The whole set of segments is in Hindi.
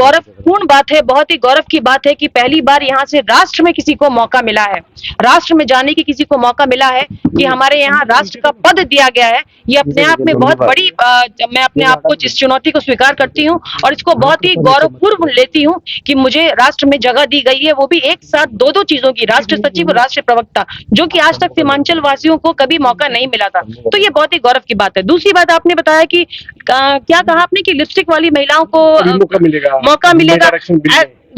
गौरवपूर्ण बात है, बहुत ही गौरव की बात है कि पहली बार यहाँ से राष्ट्र में किसी को मौका मिला है, राष्ट्र में जाने की किसी को मौका मिला है कि हमारे यहाँ राष्ट्र का पद दिया गया है। ये अपने आप में बहुत बड़ी मैं अपने आप को इस चुनौती को स्वीकार करती हूँ और इसको बहुत ही गौरवपूर्ण लेती हूँ कि मुझे राष्ट्र में जगह दी गई है, वो भी एक साथ दो चीजों की, राष्ट्र सचिव और राष्ट्रीय प्रवक्ता, जो कि आज तक सीमांचल वासियों को कभी मौका नहीं मिला था। तो ये बहुत ही गौरव की बात है। दूसरी बात, आपने बताया कि क्या कहा आपने कि लिपस्टिक वाली महिलाओं को मौका मिलेगा।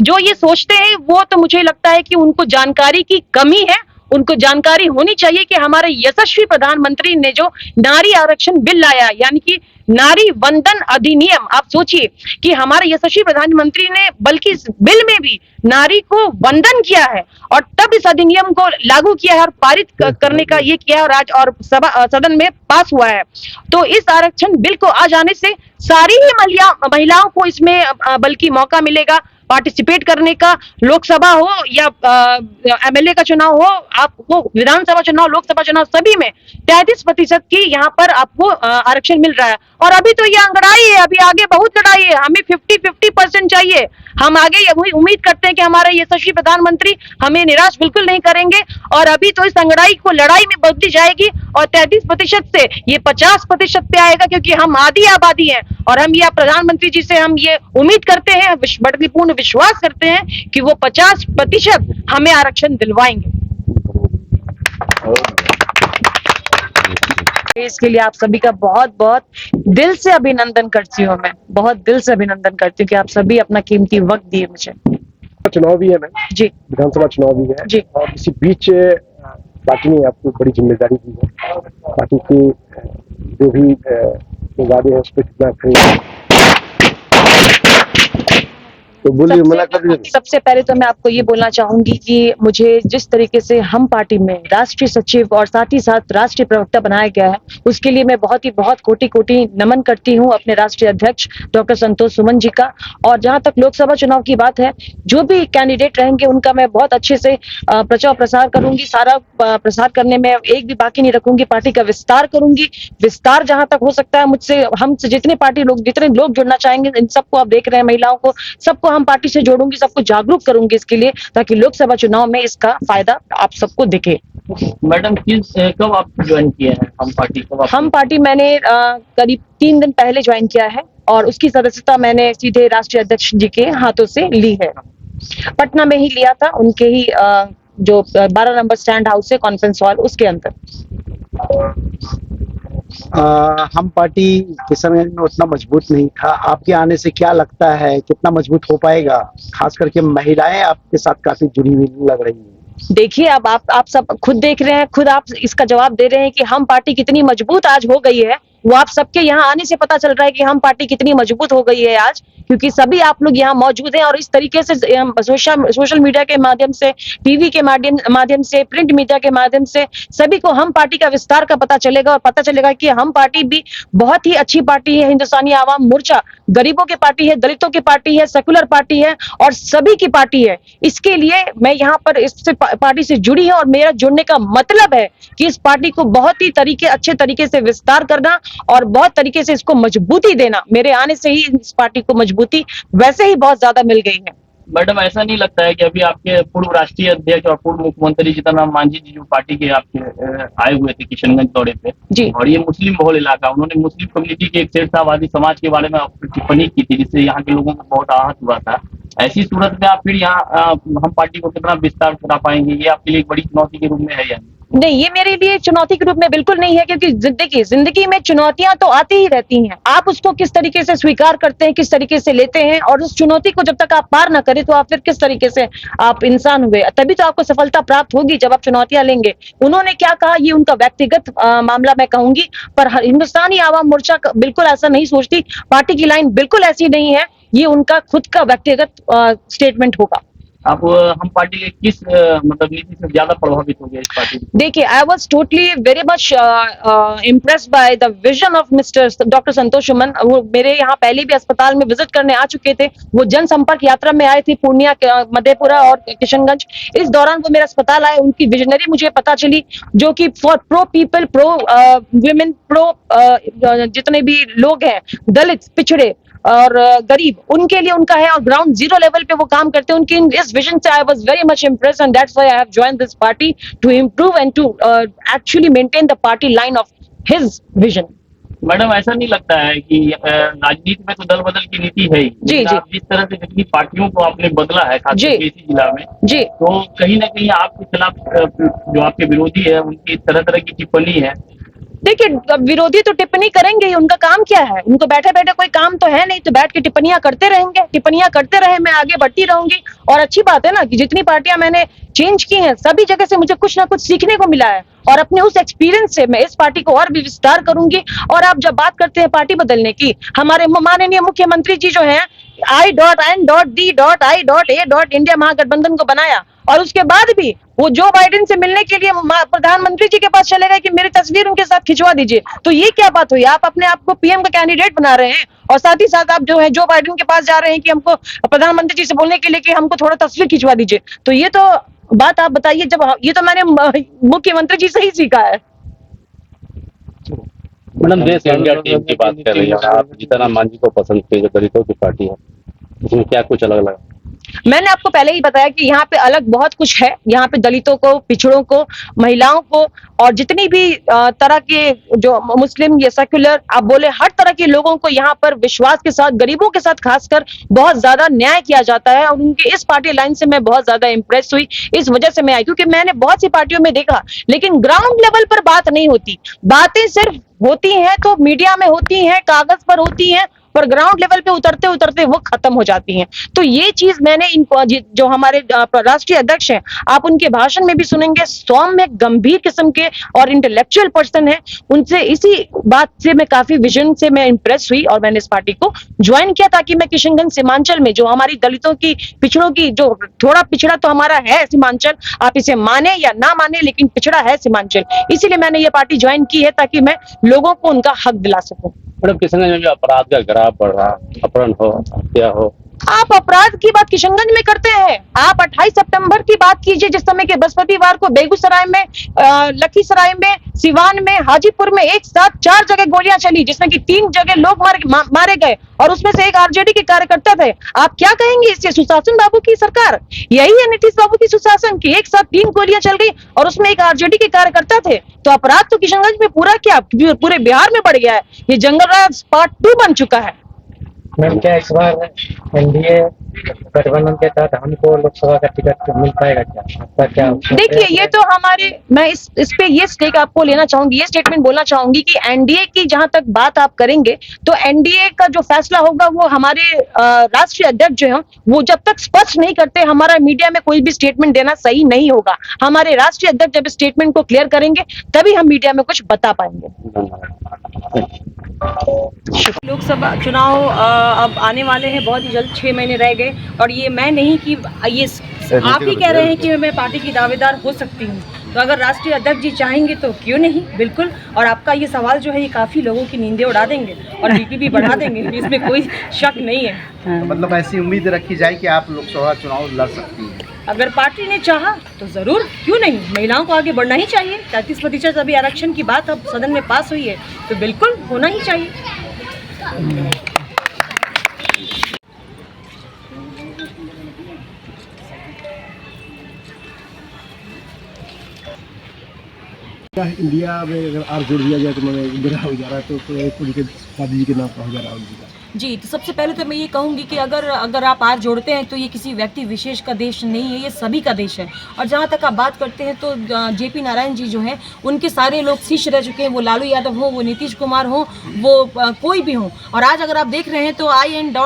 जो ये सोचते हैं वो तो मुझे लगता है कि उनको जानकारी की कमी है। उनको जानकारी होनी चाहिए कि हमारे यशस्वी प्रधानमंत्री ने जो नारी आरक्षण बिल लाया, यानी कि नारी वंदन अधिनियम, आप सोचिए कि हमारे यशस्वी प्रधानमंत्री ने बल्कि इस बिल में भी नारी को वंदन किया है और तब इस अधिनियम को लागू किया है और पारित करने का ये किया है और आज और सदन में पास हुआ है। तो इस आरक्षण बिल को आ जाने से सारी ही महिलाओं को इसमें बल्कि मौका मिलेगा पार्टिसिपेट करने का। लोकसभा हो या एमएलए का चुनाव हो, आपको विधानसभा चुनाव, लोकसभा चुनाव, सभी में 33% की यहाँ पर आपको आरक्षण मिल रहा है। और अभी तो ये अंगड़ाई है, अभी आगे बहुत लड़ाई है, हमें 50-50% चाहिए। हम आगे उम्मीद करते हैं कि हमारे यशस्वी प्रधानमंत्री हमें निराश बिल्कुल नहीं करेंगे और अभी तो इस अंगड़ाई को लड़ाई में बदली जाएगी और 33% से ये 50% पे आएगा, क्योंकि हम आधी आबादी हैं और हम ये प्रधानमंत्री जी से हम ये उम्मीद करते हैं, बड़ी पूर्ण विश्वास करते हैं कि वो 50% हमें आरक्षण दिलवाएंगे। इसके लिए आप सभी का बहुत बहुत दिल से अभिनंदन करती हूँ। मैं बहुत दिल से अभिनंदन करती हूँ कि आप सभी अपना कीमती वक्त दिए मुझे। चुनाव भी है ना जी, विधानसभा चुनाव भी है जी, और इसी बीच पार्टी ने आपको बड़ी जिम्मेदारी दी है। पार्टी की जो भी वादे हैं उस पर कितना खरे, तो बोलिए। सबसे पहले तो मैं आपको ये बोलना चाहूंगी कि मुझे जिस तरीके से हम पार्टी में राष्ट्रीय सचिव और साथ ही साथ राष्ट्रीय प्रवक्ता बनाया गया है, उसके लिए मैं बहुत कोटि नमन करती हूं अपने राष्ट्रीय अध्यक्ष डॉक्टर संतोष सुमन जी का। और जहां तक लोकसभा चुनाव की बात है, जो भी कैंडिडेट रहेंगे उनका मैं बहुत अच्छे से प्रचार प्रसार करूंगी। सारा प्रसार करने में एक भी बाकी नहीं रखूंगी। पार्टी का विस्तार करूंगी, विस्तार जहां तक हो सकता है मुझसे, हमसे जितने लोग जुड़ना चाहेंगे, इन सबको आप देख रहे हैं, महिलाओं को, सबको हम पार्टी से जोड़ूंगी, सबको जागरूक करूंगी इसके लिए, ताकि लोकसभा चुनाव में इसका फायदा आप सबको दिखे। मैडम कब आप ज्वाइन किए हैं हम पार्टी? हम पार्टी मैंने करीब 3 दिन पहले ज्वाइन किया है और उसकी सदस्यता मैंने सीधे राष्ट्रीय अध्यक्ष जी के हाथों से ली है। पटना में ही लिया था, उनके ही जो 12 नंबर स्टैंड हाउस है, कॉन्फ्रेंस हॉल, उसके अंदर। हम पार्टी के समय में उतना मजबूत नहीं था। आपके आने से क्या लगता है कितना मजबूत हो पाएगा? खास करके महिलाएं आपके साथ काफी जुड़ी हुई लग रही हैं। देखिए, अब आप सब खुद देख रहे हैं, खुद आप इसका जवाब दे रहे हैं कि हम पार्टी कितनी मजबूत आज हो गई है। वो आप सबके यहाँ आने से पता चल रहा है कि हम पार्टी कितनी मजबूत हो गई है आज, क्योंकि सभी आप लोग यहाँ मौजूद हैं और इस तरीके से सोशल मीडिया के माध्यम से, टीवी के माध्यम से, प्रिंट मीडिया के माध्यम से सभी को हम पार्टी का विस्तार का पता चलेगा और पता चलेगा कि हम पार्टी भी बहुत ही अच्छी पार्टी है। हिंदुस्तानी आवाम मोर्चा गरीबों की पार्टी है, दलितों की पार्टी है, सेकुलर पार्टी है और सभी की पार्टी है। इसके लिए मैं यहाँ पर इस पार्टी से जुड़ी है और मेरा जुड़ने का मतलब है कि इस पार्टी को बहुत ही अच्छे तरीके से विस्तार करना और बहुत तरीके से इसको मजबूती देना। मेरे आने से ही इस पार्टी को मजबूती वैसे ही बहुत ज्यादा मिल गई है। मैडम, ऐसा नहीं लगता है कि अभी आपके पूर्व राष्ट्रीय अध्यक्ष और पूर्व मुख्यमंत्री जीतन राम मांझी जी जो पार्टी के आपके आए हुए थे किशनगंज दौरे पे जी, और ये मुस्लिम बहुल इलाका, उन्होंने मुस्लिम कम्युनिटी के एक शेरशाहवादी समाज के बारे में टिप्पणी की थी, जिससे यहाँ के लोगों को बहुत आहत हुआ था। ऐसी सूरत में आप फिर यहाँ हम पार्टी को कितना विस्तार करा पाएंगे? ये आपके लिए एक बड़ी चुनौती के रूप में है या नहीं? ये मेरे लिए चुनौती के रूप में बिल्कुल नहीं है, क्योंकि जिंदगी में चुनौतियां तो आती ही रहती हैं। आप उसको किस तरीके से स्वीकार करते हैं, किस तरीके से लेते हैं, और उस चुनौती को जब तक आप पार ना करें तो आप फिर किस तरीके से आप इंसान हुए, तभी तो आपको सफलता प्राप्त होगी जब आप चुनौतियां लेंगे। उन्होंने क्या कहा ये उनका व्यक्तिगत मामला मैं कहूंगी, पर हिंदुस्तानी आवाम मोर्चा बिल्कुल ऐसा नहीं सोचती। पार्टी की लाइन बिल्कुल ऐसी नहीं है, ये उनका खुद का व्यक्तिगत स्टेटमेंट होगा। आप हम पार्टी के किस मतलब नीति से ज्यादा प्रभावित हो गए इस पार्टी? देखिए, I was totally very much impressed by the vision of mister doctor Santosh Suman. वो मेरे यहाँ पहले भी अस्पताल में विजिट करने आ चुके थे। वो जनसंपर्क यात्रा में आए थे पूर्णिया, मधेपुरा और किशनगंज। इस दौरान वो मेरे अस्पताल आए, उनकी विजनरी मुझे पता चली, जो कि for pro people, pro women, pro जितने भी लोग हैं, दलित, पिछड़े, और गरीब, उनके लिए उनका है, और ग्राउंड जीरो लेवल पे वो काम करते हैं। उनकी इस विजन से I was very much impressed and that's why I have joined this party to improve and to actually maintain the party line of his vision. Madam, ऐसा नहीं लगता है कि राजनीति में तो दल बदल की नीति है ही, जी, लेकिन जी। आप जिस तरह से जितनी पार्टियों को आपने बदला है खासकर जी। इसी जिला में, जी, तो कहीं ना कहीं आपके खिलाफ जो आपके विरोधी है उनकी तरह तरह की टिप्पणी है। देखिए विरोधी तो टिप्पणी करेंगे ही, उनका काम क्या है? उनको बैठे बैठे कोई काम तो है नहीं, तो बैठ के टिप्पणियां करते रहेंगे, टिप्पणियां करते रहे, मैं आगे बढ़ती रहूंगी। और अच्छी बात है ना कि जितनी पार्टियां मैंने चेंज की हैं, सभी जगह से मुझे कुछ ना कुछ सीखने को मिला है, और अपने उस एक्सपीरियंस से मैं इस पार्टी को और भी विस्तार करूंगी। और आप जब बात करते हैं पार्टी बदलने की, हमारे माननीय मुख्यमंत्री जी जो हैं, I.N.D.I.A. महागठबंधन को बनाया, और उसके बाद भी वो जो बाइडेन से मिलने के लिए प्रधानमंत्री जी के पास चले गए कि मेरी तस्वीर उनके साथ खिंचवा दीजिए। तो ये क्या बात हुई? आप अपने आप को पीएम का कैंडिडेट बना रहे हैं, और साथ ही साथ आप जो है जो बाइडेन के पास जा रहे हैं कि हमको प्रधानमंत्री जी से बोलने के लिए कि हमको थोड़ा तस्वीर खिंचवा दीजिए। तो ये तो बात आप बताइए, जब ये तो मैंने मुख्यमंत्री जी से ही सीखा है। मैडम, देश इंडिया टीम की बात कर रही है, आप जीतन मांझी को पसंद किए, जो दलितों की पार्टी है, इसमें क्या कुछ अलग लगा? मैंने आपको पहले ही बताया कि यहाँ पे अलग बहुत कुछ है। यहाँ पे दलितों को, पिछड़ों को, महिलाओं को, और जितनी भी तरह के जो मुस्लिम या सेक्युलर आप बोले, हर तरह के लोगों को यहाँ पर विश्वास के साथ, गरीबों के साथ खासकर बहुत ज्यादा न्याय किया जाता है। और उनके इस पार्टी लाइन से मैं बहुत ज्यादा इंप्रेस हुई, इस वजह से मैं आई, क्योंकि मैंने बहुत सी पार्टियों में देखा, लेकिन ग्राउंड लेवल पर बात नहीं होती। बातें सिर्फ होती हैं तो मीडिया में होती हैं, कागज पर होती हैं, पर ग्राउंड लेवल पे उतरते उतरते वो खत्म हो जाती हैं। तो ये चीज मैंने इनको, जो हमारे राष्ट्रीय अध्यक्ष हैं, आप उनके भाषण में भी सुनेंगे, सौम्य, गंभीर किस्म के और इंटेलेक्चुअल पर्सन है। उनसे इसी बात से मैं काफी विजन से मैं इंप्रेस हुई, और मैंने इस पार्टी को ज्वाइन किया, ताकि मैं किशनगंज सीमांचल में जो हमारी दलितों की, पिछड़ों की, जो थोड़ा पिछड़ा तो हमारा है सीमांचल, आप इसे माने या ना माने, लेकिन पिछड़ा है सीमांचल, इसीलिए मैंने ये पार्टी ज्वाइन की है, ताकि मैं लोगों को उनका हक दिला सकूं। मैडम, किशनगंज में जो अपराध का ग्राफ बढ़ रहा, अपहरण हो, हत्या हो, आप अपराध की बात किशनगंज में करते हैं? आप 28 सितंबर की बात कीजिए, जिस समय के बृहस्पतिवार को बेगूसराय में, लखीसराय में, सिवान में, हाजीपुर में एक साथ 4 जगह गोलियां चली, जिसमें कि 3 जगह लोग मारे गए, और उसमें से एक आरजेडी के कार्यकर्ता थे। आप क्या कहेंगे इससे? सुशासन बाबू की सरकार, यही है नीतीश बाबू की सुशासन की? एक साथ 3 गोलियां चल गई, और उसमें एक आरजेडी के कार्यकर्ता थे। तो अपराध तो किशनगंज में पूरा क्या, पूरे बिहार में बढ़ गया है। ये जंगल राज पार्ट 2 बन चुका है। मैम, क्या इस बार एनडीए गठबंधन के तहत हमको लोकसभा का टिकट मिल पाएगा क्या? आपका क्या? देखिए, ये तो हमारे, मैं इस पे ये स्टेक आपको लेना चाहूंगी, ये स्टेटमेंट बोलना चाहूंगी कि एनडीए की जहां तक बात आप करेंगे, तो एनडीए का जो फैसला होगा वो हमारे राष्ट्रीय अध्यक्ष जो हैं, वो जब तक स्पष्ट नहीं करते, हमारा मीडिया में कोई भी स्टेटमेंट देना सही नहीं होगा। हमारे राष्ट्रीय अध्यक्ष जब स्टेटमेंट को क्लियर करेंगे, तभी हम मीडिया में कुछ बता पाएंगे। लोकसभा चुनाव अब आने वाले हैं बहुत ही जल्द, 6 महीने रह गए, और ये मैं नहीं कि ये आप ही कह रहे हैं कि मैं पार्टी की दावेदार हो सकती हूँ। तो अगर राष्ट्रीय अध्यक्ष जी चाहेंगे तो क्यों नहीं, बिल्कुल। और आपका ये सवाल जो है, ये काफ़ी लोगों की नींदें उड़ा देंगे और बीपी भी बढ़ा देंगे, इसमें कोई शक नहीं है। तो मतलब ऐसी उम्मीद रखी जाए कि आप लोकसभा चुनाव लड़ सकती हैं? अगर पार्टी ने चाहा तो जरूर, क्यों नहीं। महिलाओं को आगे बढ़ना ही चाहिए। 33% अभी आरक्षण की बात अब सदन में पास हुई है, तो बिल्कुल होना ही चाहिए। इंडिया में अगर आर जोड़ दिया जाए तो मैंने मेरा हो जा रहा है, तो उनके दादी जी के नाम का हो जा रहा है उनका। जी, तो सबसे पहले तो मैं ये कहूँगी कि अगर आप आर जोड़ते हैं तो ये किसी व्यक्ति विशेष का देश नहीं है, ये सभी का देश है। और जहाँ तक आप बात करते हैं तो जेपी नारायण जी जो हैं, उनके सारे लोग शिष्य रह चुके हैं, वो लालू यादव हो, वो नीतीश कुमार हो, वो कोई भी हो। और आज अगर आप देख रहे हैं तो INDIA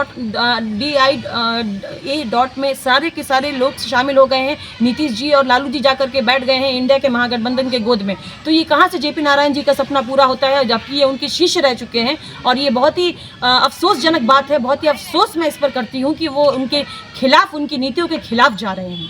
में सारे के सारे लोग शामिल हो गए हैं। नीतीश जी और लालू जी जाकर के बैठ गए हैं इंडिया के महागठबंधन के गोद में। तो ये कहाँ से जेपी नारायण जी का सपना पूरा होता है, जबकि ये उनके शिष्य रह चुके हैं। और ये बहुत ही अफसोसजनक बात है, बहुत ही अफसोस मैं इस पर करती हूँ कि वो उनके खिलाफ, उनकी नीतियों के खिलाफ जा रहे हैं।